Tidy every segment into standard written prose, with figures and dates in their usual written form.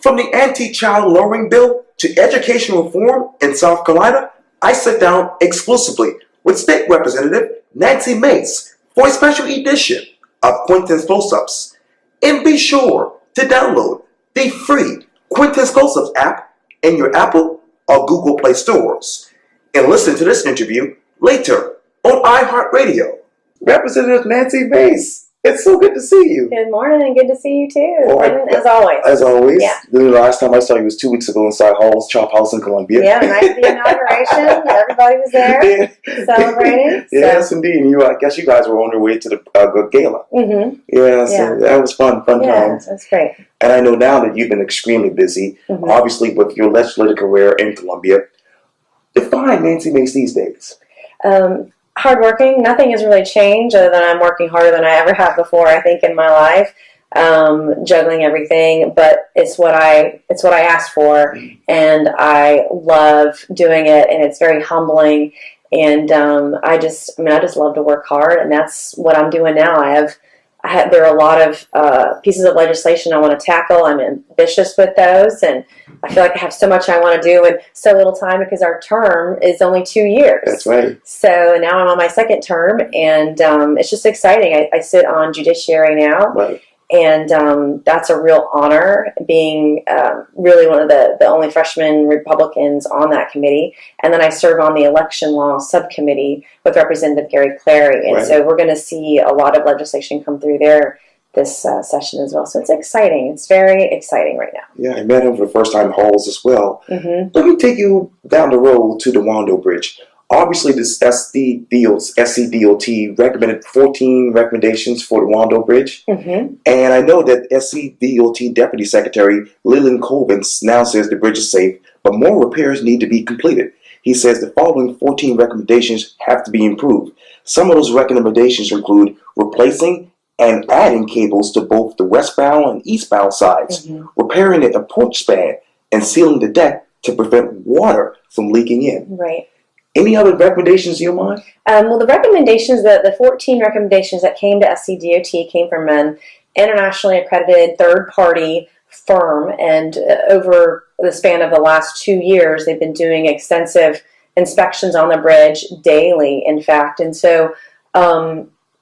From the anti-child lowering bill to education reform in South Carolina, I sit down exclusively with State Representative Nancy Mace for a special edition of Quintin's Close-Ups. And be sure to download the free Quintin's Close-Ups app in your Apple or Google Play stores. And listen to this interview later on iHeartRadio. Representative Nancy Mace, it's so good to see you. Good morning, and good to see you too, as always. As always. Yeah. The last time I saw you was 2 weeks ago inside Hall's Chop House in Columbia. Yeah, nice the inauguration. Everybody was there celebrating. Yes, indeed. I guess you guys were on your way to the gala. Mm-hmm. Yeah, so that was fun time. Yeah, that's great. And I know now that you've been extremely busy, obviously with your legislative career in Columbia. Define Nancy Mace these days. Hardworking. Nothing has really changed other than I'm working harder than I ever have before, I think, in my life. Juggling everything, but it's what I asked for, and I love doing it, and it's very humbling. And I just love to work hard, and that's what I'm doing now. There are a lot of pieces of legislation I want to tackle. I'm ambitious with those, and I feel like I have so much I want to do in so little time because our term is only 2 years. That's right. So now I'm on my second term, and it's just exciting. I sit on judiciary now. Right. And that's a real honor, being really one of the only freshman Republicans on that committee. And then I serve on the election law subcommittee with Representative Gary Clary. And so we're going to see a lot of legislation come through there this session as well. So it's exciting. It's very exciting right now. Yeah, I met him for the first time in Halls as well. Mm-hmm. Let me take you down the road to the Londo Bridge. Obviously, this SCDOT recommended 14 recommendations for the Londo Bridge. Mm-hmm. And I know that SCDOT Deputy Secretary Leland Colvin now says the bridge is safe, but more repairs need to be completed. He says the following 14 recommendations have to be improved. Some of those recommendations include replacing and adding cables to both the westbound and eastbound sides, repairing the approach span, and sealing the deck to prevent water from leaking in. Right. Any other recommendations in your mind? Well, the recommendations, the 14 recommendations that came to SCDOT came from an internationally accredited third-party firm, and over the span of the last 2 years, they've been doing extensive inspections on the bridge daily, in fact, and so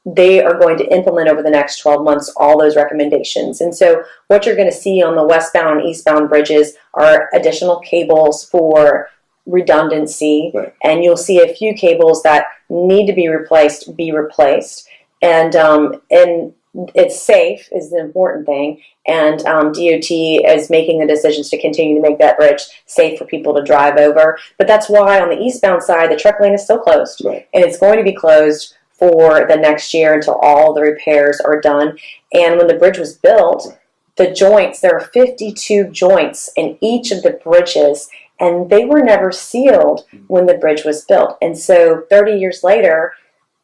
they are going to implement over the next 12 months all those recommendations. And so what you're going to see on the westbound and eastbound bridges are additional cables for redundancy, and you'll see a few cables that need to be replaced, and it's safe is the important thing, and DOT is making the decisions to continue to make that bridge safe for people to drive over. But that's why on the eastbound side the truck lane is still closed, and it's going to be closed for the next year until all the repairs are done. And when the bridge was built, the joints, there are 52 joints in each of the bridges, and they were never sealed when the bridge was built. And so 30 years later,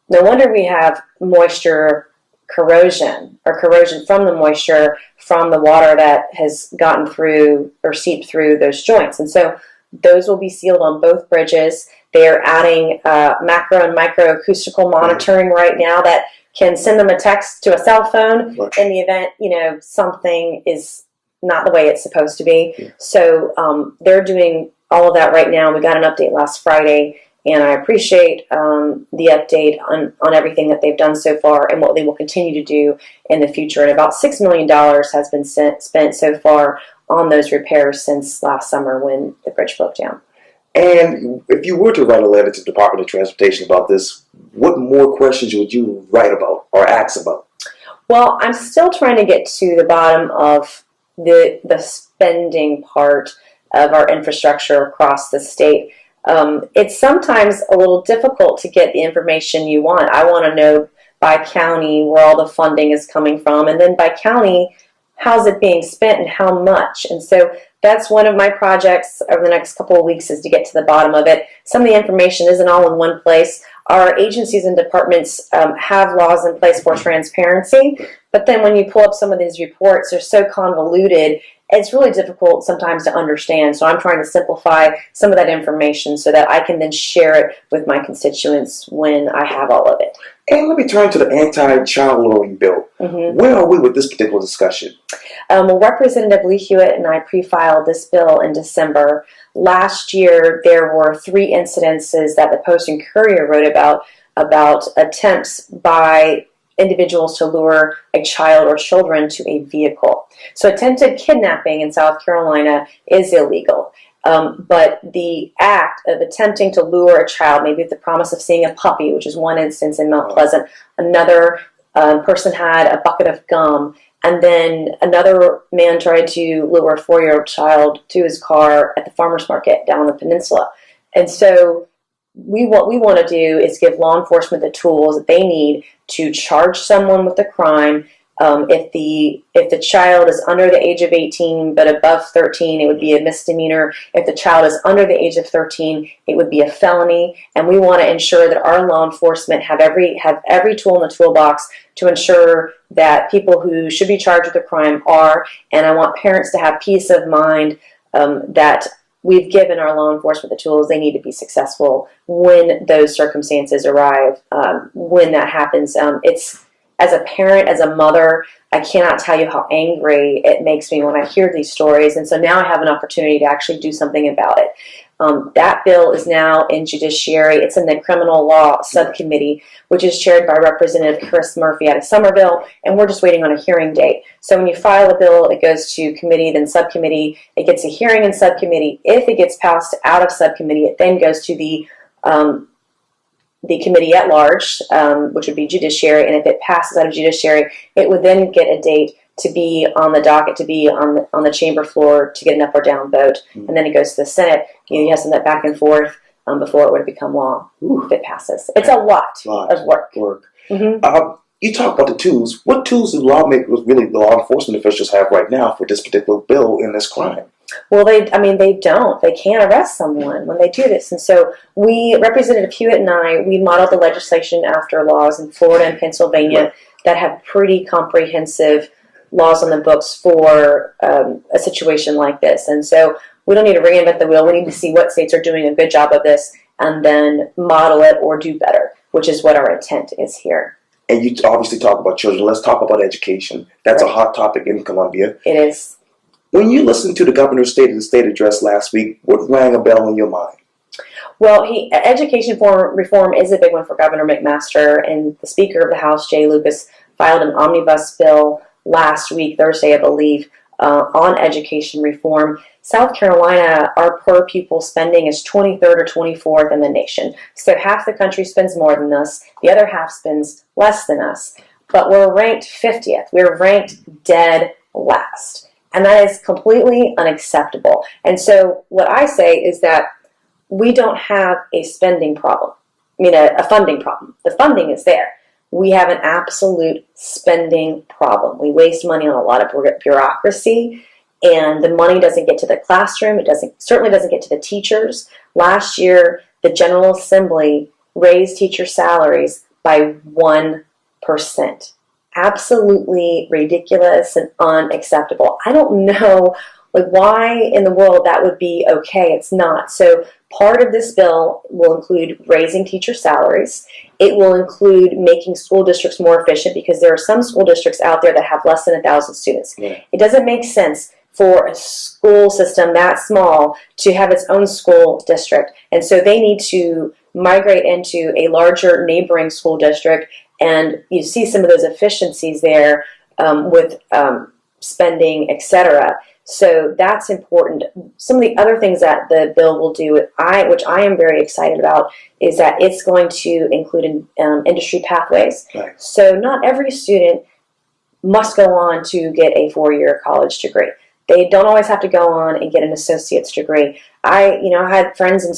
no wonder we have moisture corrosion, or corrosion from the moisture from the water that has gotten through or seeped through those joints. And so those will be sealed on both bridges. They are adding macro and micro acoustical monitoring right now that can send them a text to a cell phone in the event, something is not the way it's supposed to be. So they're doing all of that right now. We got an update last Friday, and I appreciate the update on everything that they've done so far and what they will continue to do in the future. And about $6 million has been spent so far on those repairs since last summer when the bridge broke down. And if you were to write a letter to the Department of Transportation about this, what more questions would you write about or ask about? Well, I'm still trying to get to the bottom of the spending part of our infrastructure across the state. It's sometimes a little difficult to get the information you want. I want to know by county where all the funding is coming from, and then by county, how's it being spent and how much. And so that's one of my projects over the next couple of weeks, is to get to the bottom of it. Some of the information isn't all in one place. Our agencies and departments have laws in place for transparency, but then when you pull up some of these reports, they're so convoluted, it's really difficult sometimes to understand. So I'm trying to simplify some of that information so that I can then share it with my constituents when I have all of it. And let me turn to the anti-child luring bill. Mm-hmm. Where are we with this particular discussion? Well, Representative Lee Hewitt and I pre-filed this bill in December. Last year, there were 3 incidences that the Post and Courier wrote about attempts by individuals to lure a child or children to a vehicle. So attempted kidnapping in South Carolina is illegal. But the act of attempting to lure a child, maybe with the promise of seeing a puppy, which is one instance in Mount Pleasant, another person had a bucket of gum, and then another man tried to lure a 4-year-old child to his car at the farmer's market down the peninsula. And so what we want to do is give law enforcement the tools that they need to charge someone with a crime. If the child is under the age of 18 but above 13, it would be a misdemeanor. If the child is under the age of 13, it would be a felony. And we want to ensure that our law enforcement have every tool in the toolbox to ensure that people who should be charged with a crime are. And I want parents to have peace of mind that we've given our law enforcement the tools they need to be successful when those circumstances arrive. When that happens, it's, as a parent, as a mother, I cannot tell you how angry it makes me when I hear these stories. And so now I have an opportunity to actually do something about it. That bill is now in judiciary. It's in the criminal law subcommittee, which is chaired by Representative Chris Murphy out of Somerville, and we're just waiting on a hearing date. So when you file a bill, it goes to committee, then subcommittee. It gets a hearing in subcommittee. If it gets passed out of subcommittee, it then goes to the committee at large, which would be judiciary, and if it passes out of judiciary, it would then get a date to be on the docket, to be on the chamber floor to get an up or down vote, and then it goes to the Senate. You have some of that back and forth before it would become law if it passes. It's a lot of work. Mm-hmm. You talk about the tools. What tools do lawmakers, really the law enforcement officials, have right now for this particular bill in this crime? Well, they don't. They can't arrest someone when they do this. And so Representative Hewitt and I, we modeled the legislation after laws in Florida and Pennsylvania that have pretty comprehensive laws on the books for a situation like this. And so we don't need to reinvent the wheel. We need to see what states are doing a good job of this and then model it or do better, which is what our intent is here. And you obviously talk about children. Let's talk about education. That's a hot topic in Columbia. It is. When you listened to the governor's State of the State address last week, what rang a bell in your mind? Well, education reform is a big one for Governor McMaster, and the Speaker of the House, Jay Lucas, filed an omnibus bill last week, Thursday, I believe, on education reform. South Carolina, our per pupil spending is 23rd or 24th in the nation. So half the country spends more than us, the other half spends less than us. But we're ranked 50th. We're ranked dead last. And that is completely unacceptable. And so what I say is that we don't have a spending problem. A funding problem. The funding is there. We have an absolute spending problem. We waste money on a lot of bureaucracy, and the money doesn't get to the classroom. It certainly doesn't get to the teachers. Last year, the General Assembly raised teacher salaries by 1%. Absolutely ridiculous and unacceptable. I don't know why in the world that would be okay. It's not. So part of this bill will include raising teacher salaries. It will include making school districts more efficient because there are some school districts out there that have less than 1,000 students. Yeah. It doesn't make sense for a school system that small to have its own school district. And so they need to migrate into a larger neighboring school district. And you see some of those efficiencies there with spending, etc. So that's important. Some of the other things that the bill will do, which I am very excited about, is that it's going to include industry pathways. Right. So not every student must go on to get a 4-year college degree. They don't always have to go on and get an associate's degree. I had friends in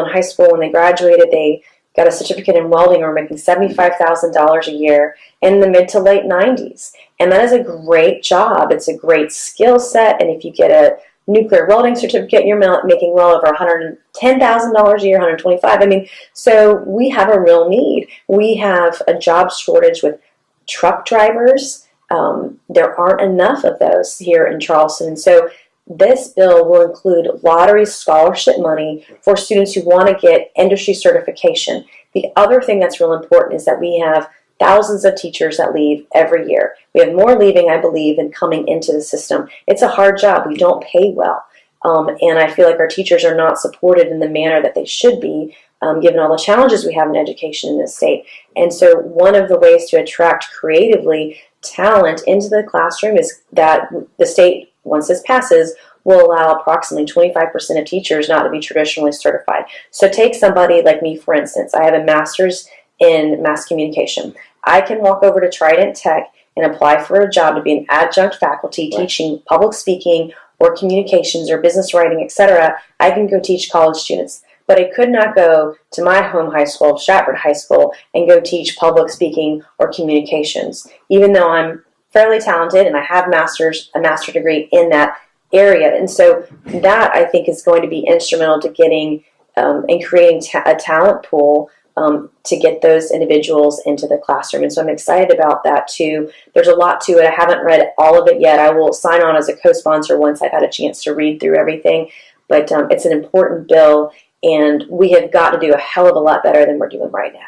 high school, when they graduated, they got a certificate in welding or making $75,000 a year in the mid to late 90s. And that is a great job. It's a great skill set. And if you get a nuclear welding certificate, you're making well over $110,000 a year, $125,000. So we have a real need. We have a job shortage with truck drivers. There aren't enough of those here in Charleston. So this bill will include lottery scholarship money for students who want to get industry certification. The other thing that's real important is that we have thousands of teachers that leave every year. We have more leaving, I believe, than coming into the system. It's a hard job. We don't pay well. And I feel like our teachers are not supported in the manner that they should be, given all the challenges we have in education in this state. And so one of the ways to attract creatively talent into the classroom is that the state, once this passes, will allow approximately 25% of teachers not to be traditionally certified. So take somebody like me, for instance. I have a master's in mass communication. I can walk over to Trident Tech and apply for a job to be an adjunct faculty teaching public speaking or communications or business writing, etc. I can go teach college students. But I could not go to my home high school, Stratford High School, and go teach public speaking or communications, even though I'm fairly talented and I have a master's degree in that area. And so that, I think, is going to be instrumental to getting and creating a talent pool to get those individuals into the classroom. And so I'm excited about that too. There's a lot to it. I haven't read all of it yet. I will sign on as a co-sponsor once I've had a chance to read through everything. But it's an important bill, and we have got to do a hell of a lot better than we're doing right now.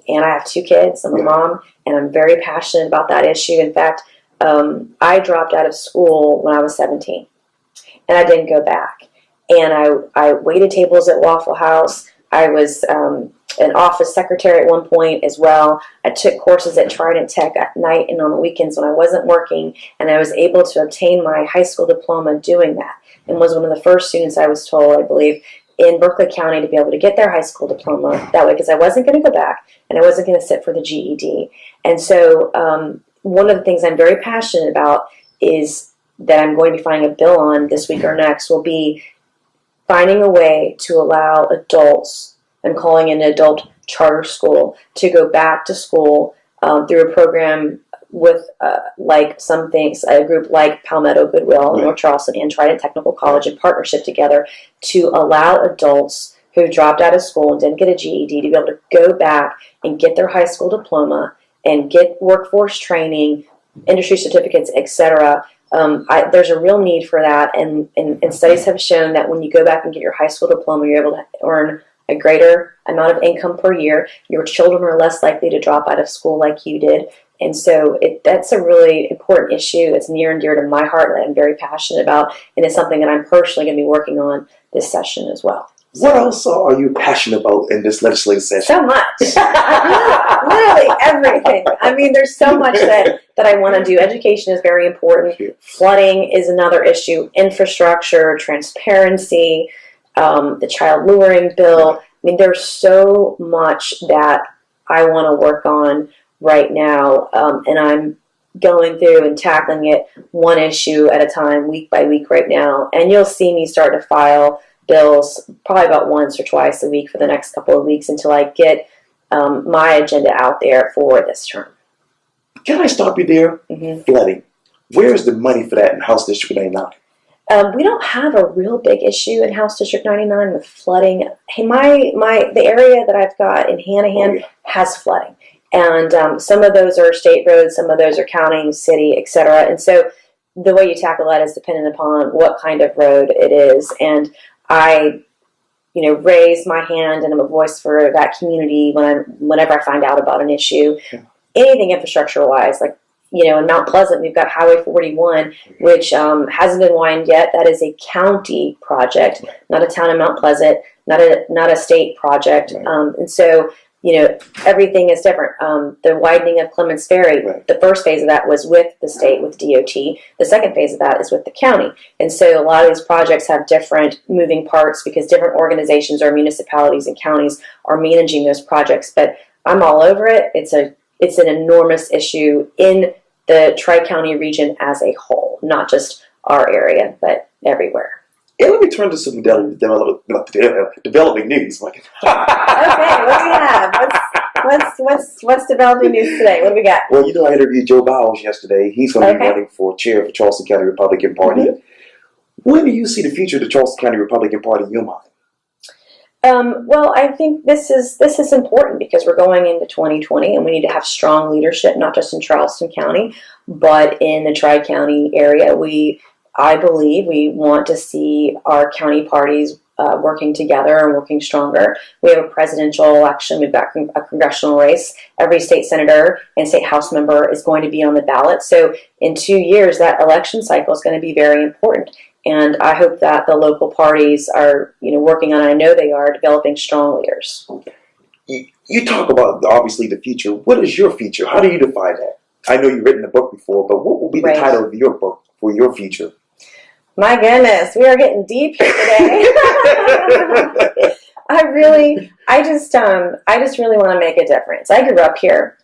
And I have 2 kids. I'm a mom, and I'm very passionate about that issue. In fact, I dropped out of school when I was 17, and I didn't go back. And I waited tables at Waffle House. I was an office secretary at one point as well. I took courses at Trident Tech at night and on the weekends when I wasn't working, and I was able to obtain my high school diploma doing that, and was one of the first students, I was told, I believe, in Berkeley County to be able to get their high school diploma that way, because I wasn't going to go back and I wasn't going to sit for the GED. And so one of the things I'm very passionate about is that I'm going to be filing a bill on this week or next will be finding a way to allow adults, I'm calling it an adult charter school, to go back to school through a program with like some things, a group like Palmetto Goodwill, North Charleston, and Trident Technical College in partnership together to allow adults who dropped out of school and didn't get a GED to be able to go back and get their high school diploma and get workforce training, industry certificates, etc. There's a real need for that, and studies have shown that when you go back and get your high school diploma, you're able to earn a greater amount of income per year. Your children are less likely to drop out of school like you did. And so that's a really important issue. It's near and dear to my heart that I'm very passionate about, and it's something that I'm personally going to be working on this session as well. What else are you passionate about in this legislative session? So much. Literally everything. I mean, there's so much that I want to do. Education is very important. Flooding is another issue. Infrastructure, transparency, the child luring bill. I mean, there's so much that I want to work on right now, and I'm going through and tackling it one issue at a time, week by week right now. And you'll see me start to file bills probably about once or twice a week for the next couple of weeks until I get my agenda out there for this term. Can I stop you there? Mm-hmm. Flooding. Where is the money for that in House District 99? We don't have a real big issue in House District 99 with flooding. Hey, the area that I've got in Hanahan has flooding. And some of those are state roads, some of those are county, city, etc. And so the way you tackle that is dependent upon what kind of road it is. And I, raise my hand and I'm a voice for that community whenever I find out about an issue. Yeah. Anything infrastructure-wise, like, in Mount Pleasant, we've got Highway 41, which hasn't been widened yet. That is a county project, not a town of Mount Pleasant, not a state project. And so, everything is different. The widening of Clements Ferry, the first phase of that was with the state, with DOT. The second phase of that is with the county. And so a lot of these projects have different moving parts because different organizations or municipalities and counties are managing those projects. But I'm all over it. It's an enormous issue in the Tri-County region as a whole, not just our area, but everywhere. And let me turn to some developing news. Okay, what do we have? What's developing news today? What do we got? Well, I interviewed Joe Bowles yesterday. He's going to be running for chair of the Charleston County Republican Party. Mm-hmm. When do you see the future of the Charleston County Republican Party in your mind? Well, I think this is important because we're going into 2020 and we need to have strong leadership, not just in Charleston County, but in the Tri-County area. I believe we want to see our county parties working together and working stronger. We have a presidential election. We've got a congressional race. Every state senator and state house member is going to be on the ballot. So in 2 years, that election cycle is going to be very important. And I hope that the local parties are, working on, I know they are, developing strong leaders. You talk about, obviously, the future. What is your future? How do you define that? I know you've written a book before, but what will be the title of your book for your future? My goodness, we are getting deep here today. I just really want to make a difference. I grew up here,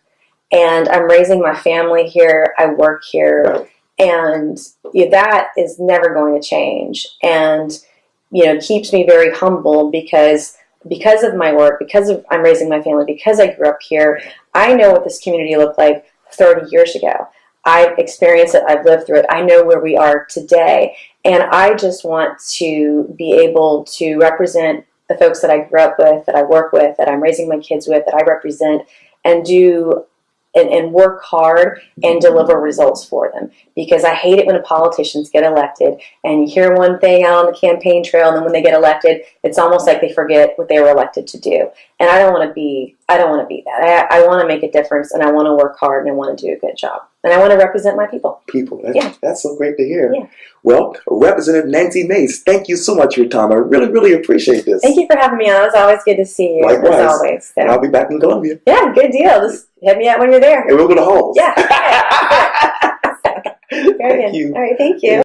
and I'm raising my family here. I work here, and that is never going to change. And it keeps me very humble because of my work, I'm raising my family, because I grew up here. I know what this community looked like 30 years ago. I've experienced it. I've lived through it. I know where we are today. And I just want to be able to represent the folks that I grew up with, that I work with, that I'm raising my kids with, that I represent, and do and work hard and deliver results for them. Because I hate it when politicians get elected and you hear one thing out on the campaign trail, and then when they get elected, it's almost like they forget what they were elected to do. And I don't want to be that. I want to make a difference, and I want to work hard, and I want to do a good job. And I want to represent my people. That's so great to hear. Yeah. Well, Representative Nancy Mace, thank you so much for your time. I really, really appreciate this. Thank you for having me on. It's always good to see you. Likewise. As always. So. And I'll be back in Columbia. Yeah, good deal. Just hit me out when you're there. And we'll go to Halls. Yeah. Very Thank good. you. All right, thank you.